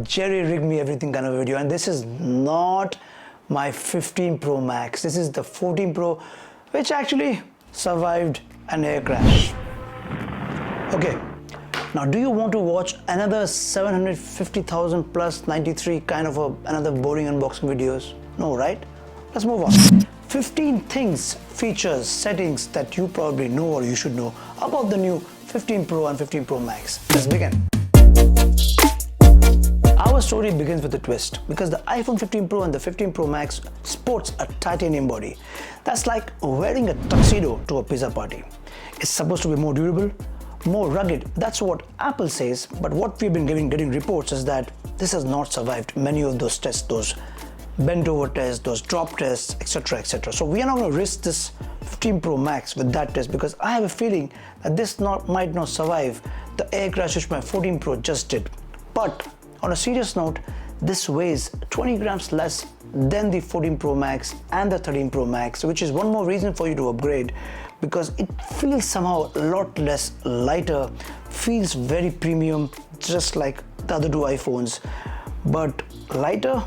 Jerry rig me everything kind of video, and this is not my 15 Pro Max. This is the 14 Pro, which actually survived an air crash. Okay, now do you want to watch another 750,000 plus 93 kind of another boring unboxing videos? No, right? Let's move on. 15 things, features, settings that you probably know or you should know about the new 15 Pro and 15 Pro Max. Let's begin. Our story begins with a twist because the iPhone 15 Pro and the 15 Pro Max sports a titanium body. That's like wearing a tuxedo to a pizza party. It's supposed to be more durable, more rugged. That's what Apple says, but what we've been getting reports is that this has not survived many of those tests, those bent over tests, those drop tests, etc, etc. So we are not going to risk this 15 Pro Max with that test because I have a feeling that this might not survive the air crash which my 14 Pro just did. But on a serious note, this weighs 20 grams less than the 14 Pro Max and the 13 Pro Max, which is one more reason for you to upgrade because it feels somehow a lot less lighter, feels very premium, just like the other two iPhones, but lighter,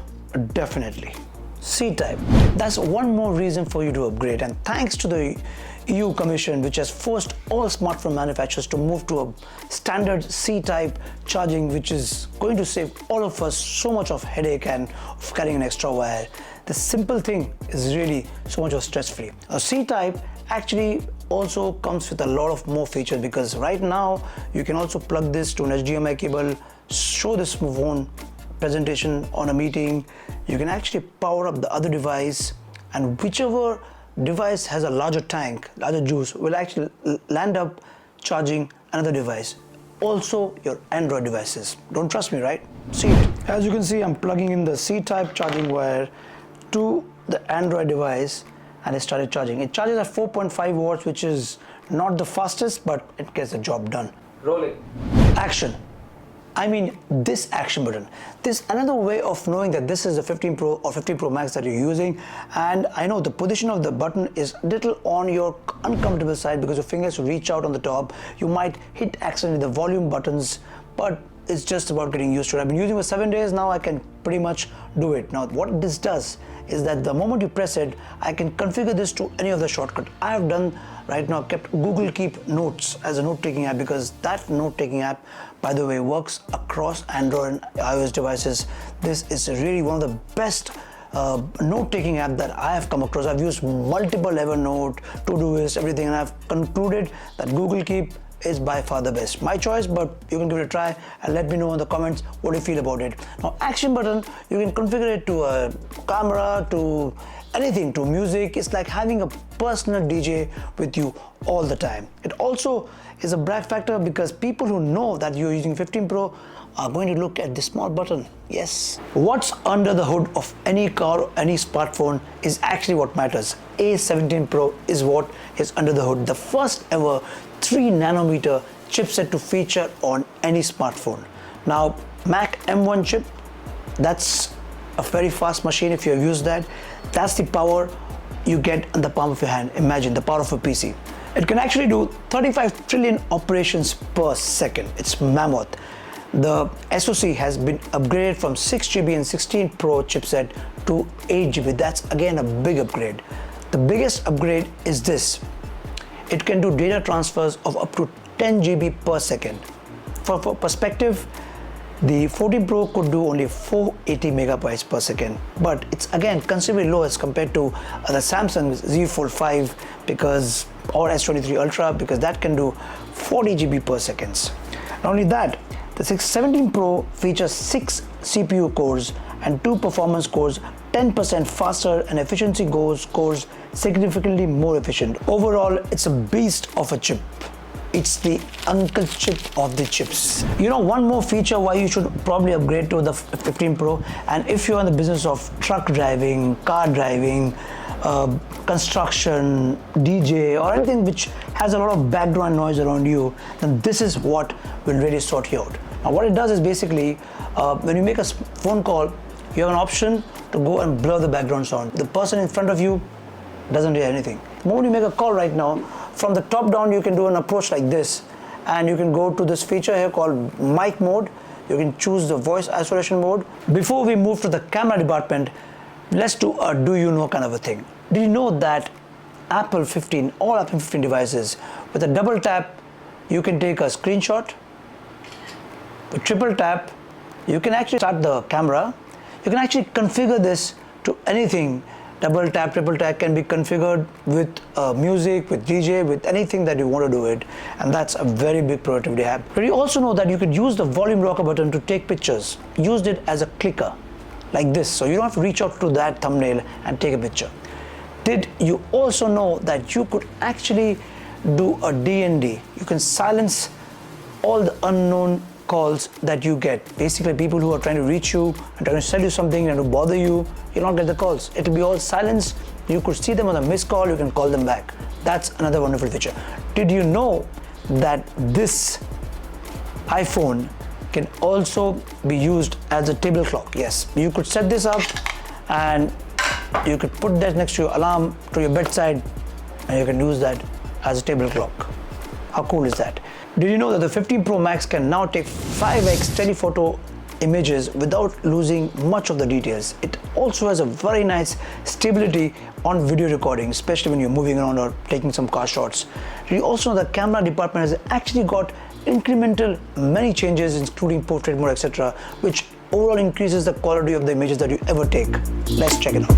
definitely. C-type, that's one more reason for you to upgrade, and thanks to the EU Commission, which has forced all smartphone manufacturers to move to a standard C-type charging, which is going to save all of us so much of headache and of carrying an extra wire. The simple thing is really so much of stress-free. A C-type actually also comes with a lot of more features because right now you can also plug this to an HDMI cable, show this phone presentation on a meeting. You can actually power up the other device, and whichever device has a larger tank, larger juice, will actually land up charging another device. Also your Android devices. Don't trust me, right? See it. As you can see, I'm plugging in the C-type charging wire to the Android device and it started charging. It charges at 4.5 watts, which is not the fastest, but it gets the job done. Rolling. Action. I mean this action button. This another way of knowing that this is a 15 Pro or 15 Pro Max that you're using, and I know the position of the button is little on your uncomfortable side because your fingers reach out on the top. You might hit accidentally the volume buttons, but it's just about getting used to it. I've been using it for 7 days now. I can pretty much do it. Now what this does is that the moment you press it, I can configure this to any of the shortcut. I have done right now, kept Google Keep Notes as a note-taking app because that note-taking app, by the way, works across Android and iOS devices. This is really one of the best note-taking app that I have come across. I've used multiple Evernote, Todoist, everything, and I've concluded that Google Keep is by far the best. My choice, but you can give it a try and let me know in the comments what you feel about it. Now action button, you can configure it to a camera, to anything, to music. It's like having a personal DJ with you all the time. It also is a brag factor because people who know that you're using 15 Pro are going to look at this small button. Yes. What's under the hood of any car or any smartphone is actually what matters. A17 Pro is what is under the hood. The first ever 3nm chipset to feature on any smartphone. Now Mac M1 chip, that's a very fast machine. If you have used that, that's the power you get in the palm of your hand. Imagine the power of a PC. It can actually do 35 trillion operations per second. It's mammoth. The SoC has been upgraded from 6GB and 16 Pro chipset to 8GB. That's again a big upgrade. The biggest upgrade is this. It can do data transfers of up to 10 GB per second. For perspective, the 14 Pro could do only 480 megabytes per second, but it's again considerably low as compared to the Samsung Z Fold 5 because, or S23 Ultra, because that can do 40 GB per second. Not only that, the 17 Pro features 6 CPU cores and 2 performance cores, 10% faster, and efficiency scores significantly more efficient. Overall, it's a beast of a chip. It's the uncle chip of the chips. You know, one more feature why you should probably upgrade to the 15 Pro, and if you're in the business of truck driving, car driving, construction, DJ, or anything which has a lot of background noise around you, then this is what will really sort you out. Now what it does is basically, when you make a phone call, you have an option to go and blur the background sound. The person in front of you doesn't hear anything. The moment you make a call right now, from the top down you can do an approach like this, and you can go to this feature here called mic mode. You can choose the voice isolation mode. Before we move to the camera department, let's do a do you know kind of a thing. Did you know that all Apple 15 devices, with a double tap, you can take a screenshot. With triple tap, you can actually start the camera. You can actually configure this to anything. Double tap, triple tap can be configured with music, with DJ, with anything that you want to do it, and that's a very big productivity app. But you also know that you could use the volume rocker button to take pictures. Used it as a clicker, like this, so you don't have to reach out to that thumbnail and take a picture. Did you also know that you could actually do a DND? You can silence all the unknown calls that you get. Basically, people who are trying to reach you and trying to sell you something and to bother you, you'll not get the calls. It'll be all silenced. You could see them on a missed call, you can call them back. That's another wonderful feature. Did you know that this iPhone can also be used as a table clock? Yes, you could set this up and you could put that next to your alarm, to your bedside, and you can use that as a table clock. How cool is that? Did you know that the 15 Pro Max can now take 5x telephoto images without losing much of the details? It also has a very nice stability on video recording, especially when you're moving around or taking some car shots. Did you also know the camera department has actually got incremental many changes, including portrait mode, etc., which overall increases the quality of the images that you ever take? Let's check it out.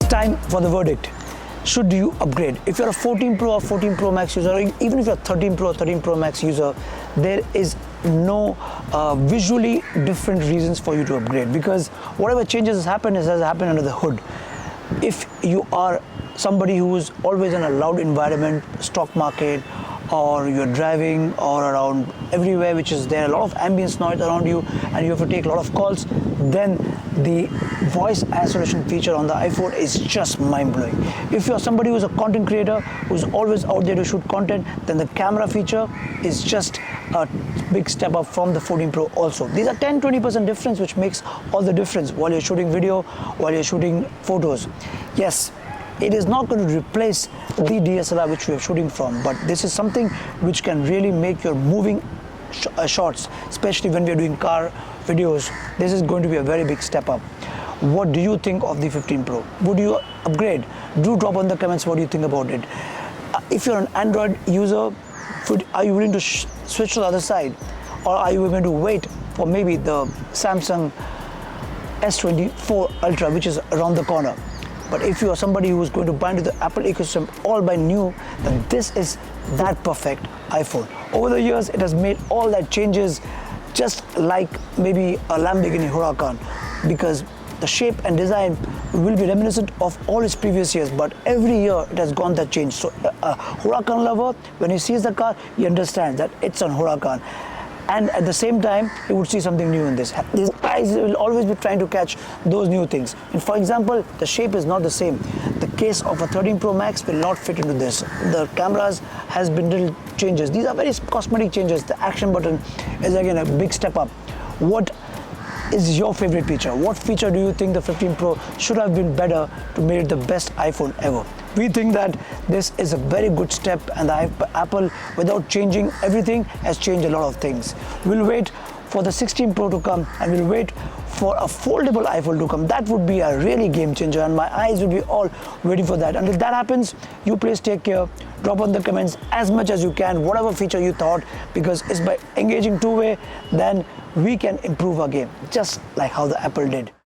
Time for the verdict. Should you upgrade? If you're a 14 Pro or 14 Pro Max user, or even if you're a 13 Pro or 13 Pro Max user, there is no visually different reasons for you to upgrade, because whatever changes has happened under the hood. If you are somebody who is always in a loud environment, stock market, or you're driving or around everywhere which is there, a lot of ambience noise around you, and you have to take a lot of calls, then the voice isolation feature on the iPhone is just mind-blowing. If you're somebody who's a content creator who's always out there to shoot content, then the camera feature is just a big step up from the 14 Pro also. These are 10-20% difference, which makes all the difference while you're shooting video, while you're shooting photos. Yes, it is not going to replace the DSLR which we are shooting from, but this is something which can really make your moving shots, especially when we are doing car videos. This is going to be a very big step up. What do you think of the 15 Pro? Would you upgrade? Do drop on the comments what do you think about it. If you're an Android user, are you willing to switch to the other side, or are you going to wait for maybe the Samsung S24 Ultra, which is around the corner? But if you are somebody who is going to buy into the Apple ecosystem all by new, then this is that perfect iPhone. Over the years, it has made all that changes, just like maybe a Lamborghini Huracan, because the shape and design will be reminiscent of all its previous years, but every year it has gone that change. So a Huracan lover, when he sees the car, he understands that it's an Huracan. And at the same time, he would see something new in this. His eyes will always be trying to catch those new things. And for example, the shape is not the same. The case of a 13 Pro Max will not fit into this. The cameras has been little changes. These are very cosmetic changes. The action button is again a big step up. What is your favorite feature? What feature do you think the 15 Pro should have been better to make it the best iPhone ever? We think that this is a very good step, and Apple, without changing everything, has changed a lot of things. We'll wait for the 16 Pro to come, and we'll wait for a foldable iPhone to come. That would be a really game changer, and my eyes will be all waiting for that. Until that happens, you please take care. Drop on the comments as much as you can, whatever feature you thought, because it's by engaging two-way, then we can improve our game, just like how the Apple did.